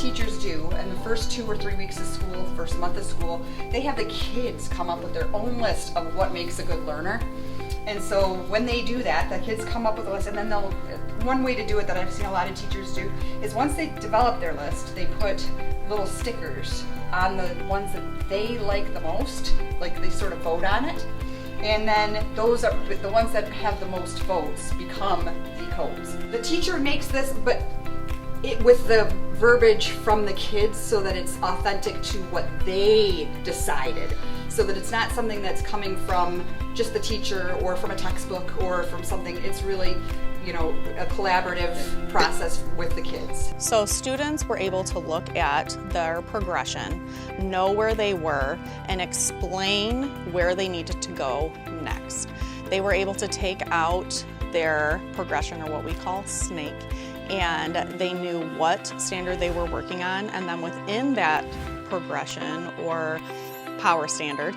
teachers do, in the first 2 or 3 weeks of school, first month of school, they have the kids come up with their own list of what makes a good learner. And so when they do that, the kids come up with a list, and then one way to do it that I've seen a lot of teachers do is once they develop their list, they put little stickers on the ones that they like the most, like they sort of vote on it. And then those are the ones that have the most votes become the codes. The teacher makes this, but with the verbiage from the kids so that it's authentic to what they decided. So that it's not something that's coming from just the teacher or from a textbook or from something. It's really, a collaborative process with the kids. So students were able to look at their progression, know where they were, and explain where they needed to go next. They were able to take out their progression, or what we call SNAKE, and they knew what standard they were working on, and then within that progression or power standard,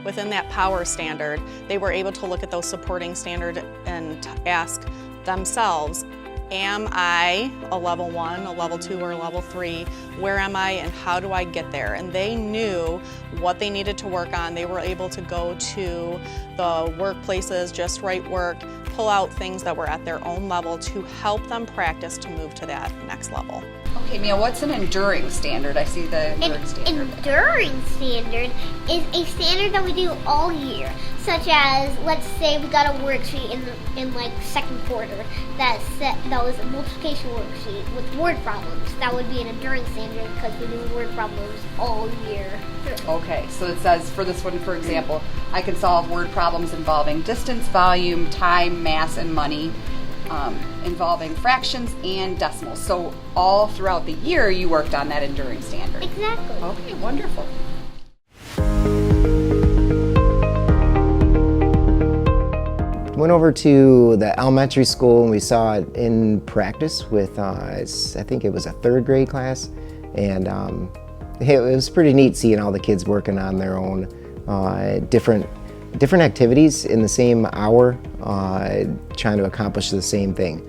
within that power standard, they were able to look at those supporting standards and ask themselves, am I a level 1, a level 2, or a level 3? Where am I and how do I get there? And they knew what they needed to work on. They were able to go to the workplaces, Just Right Work, pull out things that were at their own level to help them practice to move to that next level. Okay, Mia, what's an enduring standard? I see the enduring standard. An enduring standard is a standard that we do all year, such as, let's say we got a worksheet in like second quarter that was a multiplication worksheet with word problems. That would be an enduring standard because we do word problems all year through. Okay, so it says for this one, for example, I can solve word problems involving distance, volume, time, mass, and money. Involving fractions and decimals. So all throughout the year you worked on that enduring standard. Exactly. Okay, wonderful. Went over to the elementary school and we saw it in practice with, I think it was a 3rd grade class, and it was pretty neat seeing all the kids working on their own different activities in the same hour, trying to accomplish the same thing,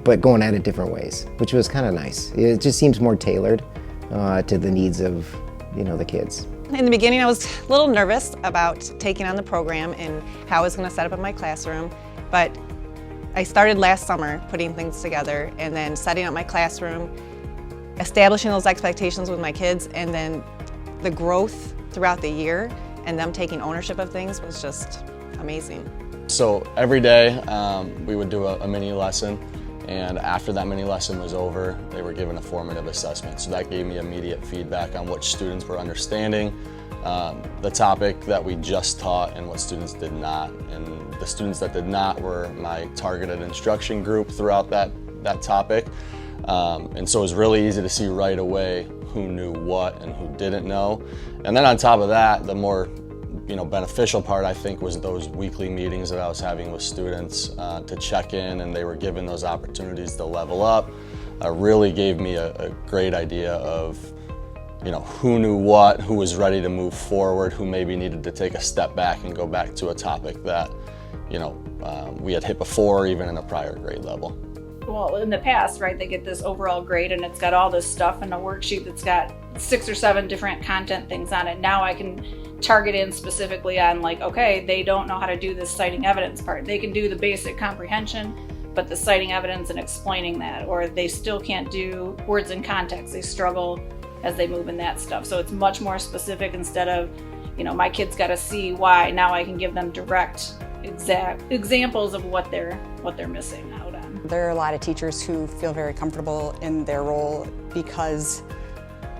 but going at it different ways, which was kind of nice. It just seems more tailored to the needs of the kids. In the beginning, I was a little nervous about taking on the program and how I was going to set up in my classroom, but I started last summer putting things together and then setting up my classroom, establishing those expectations with my kids, and then the growth throughout the year and them taking ownership of things was just amazing. So every day we would do a mini lesson, and after that mini lesson was over, they were given a formative assessment. So that gave me immediate feedback on which students were understanding the topic that we just taught and what students did not. And the students that did not were my targeted instruction group throughout that topic. And so it was really easy to see right away who knew what and who didn't know. And then on top of that, the more beneficial part, I think, was those weekly meetings that I was having with students to check in, and they were given those opportunities to level up. Really gave me a great idea of who knew what, who was ready to move forward, who maybe needed to take a step back and go back to a topic that we had hit before, even in a prior grade level. Well, in the past, right, they get this overall grade and it's got all this stuff in a worksheet that's got 6 or 7 different content things on it. Now I can target in specifically on, like, okay, they don't know how to do this citing evidence part. They can do the basic comprehension, but the citing evidence and explaining that, or they still can't do words in context. They struggle as they move in that stuff. So it's much more specific instead of, my kids got to see why. Now I can give them direct, exact examples of what they're missing out on. There are a lot of teachers who feel very comfortable in their role because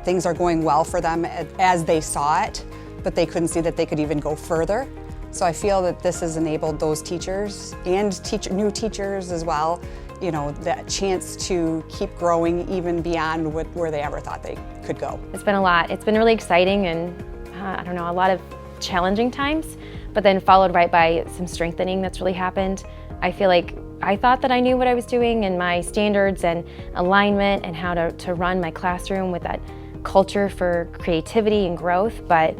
things are going well for them as they saw it, but they couldn't see that they could even go further. So I feel that this has enabled those teachers and new teachers as well, that chance to keep growing even beyond where they ever thought they could go. It's been a lot. It's been really exciting and, a lot of challenging times, but then followed right by some strengthening that's really happened. I feel like I thought that I knew what I was doing and my standards and alignment and how to run my classroom with that culture for creativity and growth, but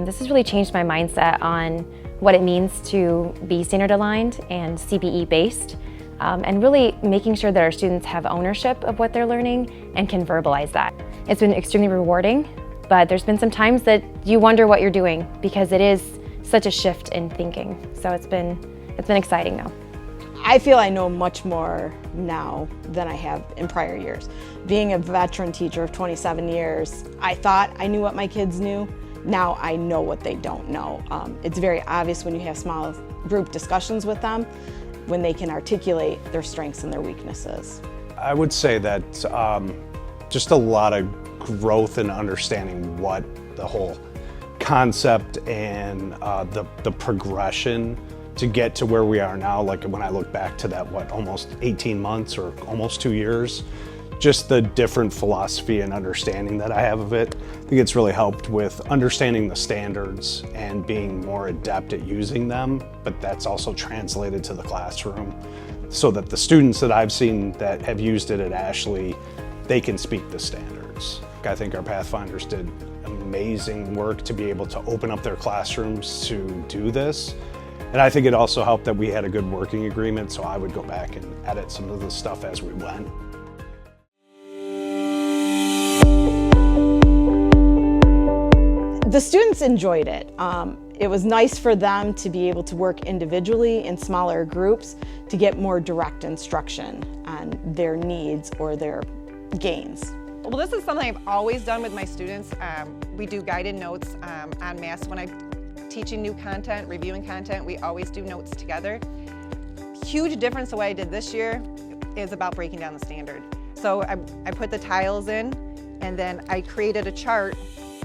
this has really changed my mindset on what it means to be standard aligned and CBE based. and really making sure that our students have ownership of what they're learning and can verbalize that. It's been extremely rewarding, but there's been some times that you wonder what you're doing because it is such a shift in thinking. So it's been exciting though. I feel I know much more now than I have in prior years. Being a veteran teacher of 27 years, I thought I knew what my kids knew. Now I know what they don't know. It's very obvious when you have small group discussions with them, when they can articulate their strengths and their weaknesses. I would say that just a lot of growth in understanding what the whole concept and the progression to get to where we are now. Like when I look back to that, almost 18 months or almost 2 years, just the different philosophy and understanding that I have of it. I think it's really helped with understanding the standards and being more adept at using them, but that's also translated to the classroom so that the students that I've seen that have used it at Ashley, they can speak the standards. I think our Pathfinders did amazing work to be able to open up their classrooms to do this. And I think it also helped that we had a good working agreement, so I would go back and edit some of the stuff as we went. The students enjoyed it. It was nice for them to be able to work individually in smaller groups to get more direct instruction on their needs or their gains. Well, this is something I've always done with my students. We do guided notes en masse when I'm teaching new content, reviewing content. We always do notes together. Huge difference the way I did this year is about breaking down the standard. So I put the tiles in, and then I created a chart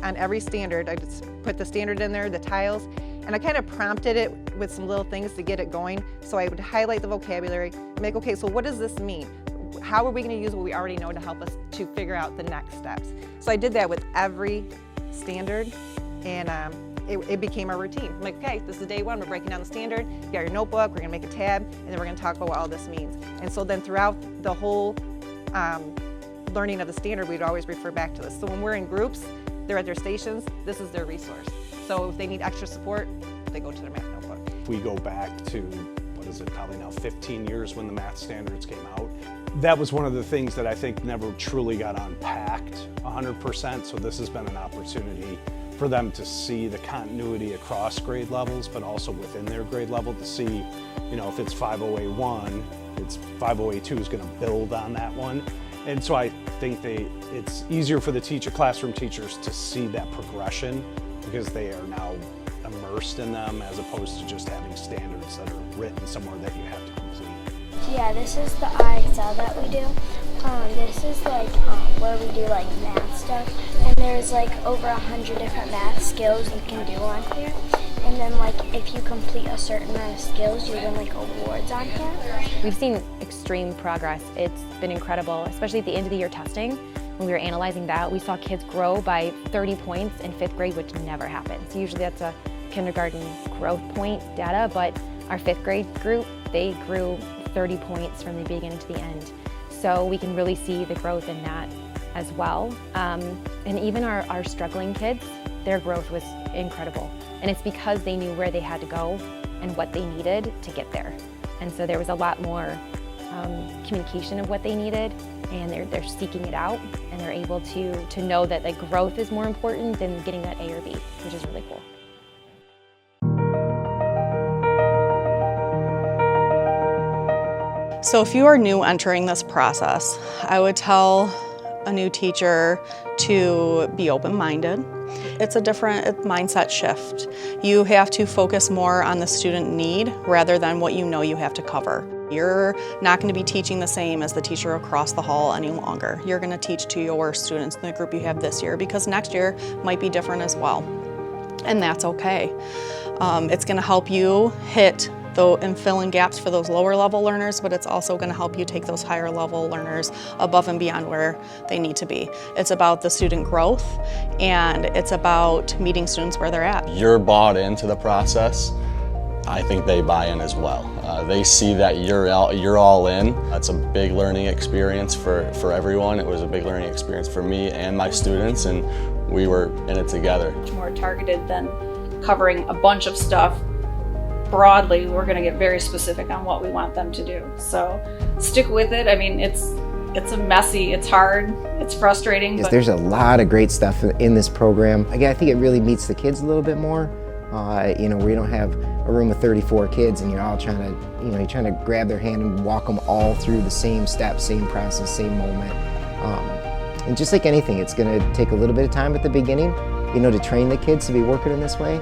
on every standard. I just put the standard in there, the tiles, and I kind of prompted it with some little things to get it going. So I would highlight the vocabulary and make, okay, so what does this mean? How are we going to use what we already know to help us to figure out the next steps? So I did that with every standard, and it became a routine. I'm like, okay, this is day one, we're breaking down the standard, you got your notebook, we're gonna make a tab, and then we're gonna talk about what all this means. And so then throughout the whole learning of the standard, we'd always refer back to this. So when we're in groups, they're at their stations, this is their resource. So if they need extra support, they go to their math notebook. We go back to, what is it, probably now 15 years when the math standards came out. That was one of the things that I think never truly got unpacked 100%, so this has been an opportunity for them to see the continuity across grade levels, but also within their grade level to see, if it's 508-1, it's 508-2 is going to build on that one. And so I think it's easier for the classroom teachers to see that progression because they are now immersed in them as opposed to just having standards that are written somewhere that you have to complete. Yeah, this is the IXL that we do. This is where we do math stuff, and there's over 100 different math skills you can do on here. And then if you complete a certain amount of skills, you win awards on here. We've seen extreme progress. It's been incredible, especially at the end of the year testing. When we were analyzing that, we saw kids grow by 30 points in 5th grade, which never happens. Usually that's a kindergarten growth point data, but our 5th grade group, they grew 30 points from the beginning to the end. So we can really see the growth in that as well. And even our struggling kids, their growth was incredible. And it's because they knew where they had to go and what they needed to get there. And so there was a lot more communication of what they needed, and they're seeking it out, and they're able to know that growth is more important than getting that A or B, which is really cool. So if you are new entering this process, I would tell a new teacher to be open-minded. It's a different mindset shift. You have to focus more on the student need rather than what you know you have to cover. You're not going to be teaching the same as the teacher across the hall any longer. You're going to teach to your students in the group you have this year because next year might be different as well. And that's okay. It's going to help you hit and fill in gaps for those lower level learners, but it's also going to help you take those higher level learners above and beyond where they need to be. It's about the student growth, and it's about meeting students where they're at. You're bought into the process. I think they buy in as well. They see that you're all in. That's a big learning experience for everyone. It was a big learning experience for me and my students, and we were in it together. Much more targeted than covering a bunch of stuff broadly, we're going to get very specific on what we want them to do. So stick with it. I mean, it's a messy, it's hard, it's frustrating. Yes, but there's a lot of great stuff in this program. Again, I think it really meets the kids a little bit more. You know, we don't have a room of 34 kids and you're all trying to, you know, you're trying to grab their hand and walk them all through the same steps, same process, same moment. And just like anything, it's going to take a little bit of time at the beginning, you know, to train the kids to be working in this way.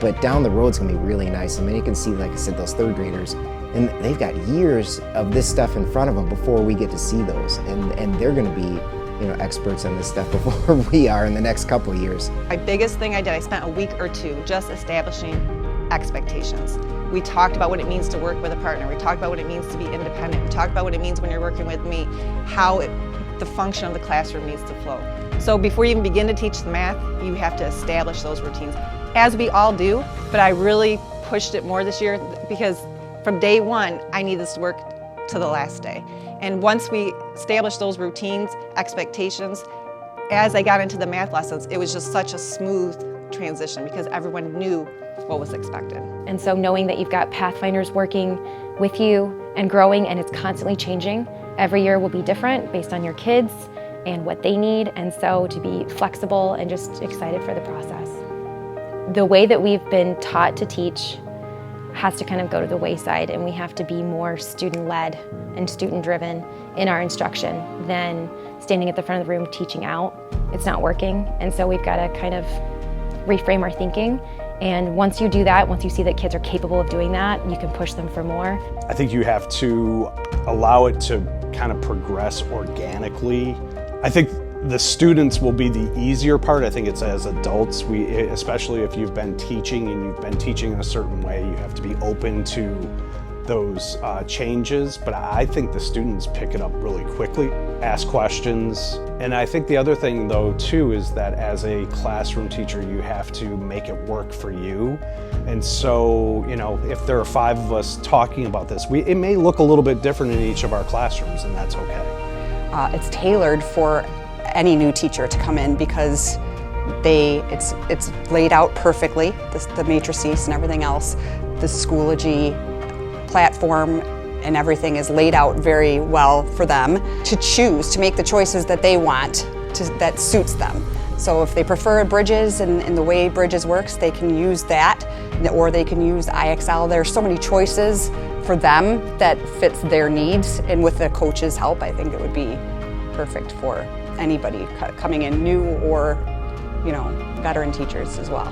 But down the road, it's going to be really nice. I mean, you can see, like I said, those third graders, and they've got years of this stuff in front of them before we get to see those. And they're going to be, you know, experts on this stuff before we are in the next couple of years. My biggest thing I did, I spent a week or two just establishing expectations. We talked about what it means to work with a partner. We talked about what it means to be independent. We talked about what it means when you're working with me, how the function of the classroom needs to flow. So before you even begin to teach the math, you have to establish those routines, as we all do, but I really pushed it more this year because from day one, I need this to work to the last day. And once we established those routines, expectations, as I got into the math lessons, it was just such a smooth transition because everyone knew what was expected. And so knowing that you've got Pathfinders working with you and growing, and it's constantly changing, every year will be different based on your kids and what they need, and so to be flexible and just excited for the process. The way that we've been taught to teach has to kind of go to the wayside, and we have to be more student-led and student-driven in our instruction than standing at the front of the room teaching out. It's not working, and so we've got to kind of reframe our thinking. And once you do that, once you see that kids are capable of doing that, you can push them for more. I think you have to allow it to kind of progress organically. I think the students will be the easier part. I think it's as adults, especially if you've been teaching and you've been teaching in a certain way, you have to be open to those changes. But I think the students pick it up really quickly, ask questions. And I think the other thing though too is that as a classroom teacher, you have to make it work for you. And so, you know, if there are 5 of us talking about this, it may look a little bit different in each of our classrooms, and that's okay. It's tailored for any new teacher to come in because it's laid out perfectly, the matrices and everything else. The Schoology platform and everything is laid out very well for them to choose, to make the choices that they want, that suits them. So if they prefer Bridges and the way Bridges works, they can use that, or they can use IXL. There's so many choices for them that fits their needs, and with the coach's help, I think it would be perfect for anybody coming in new or, you know, veteran teachers as well.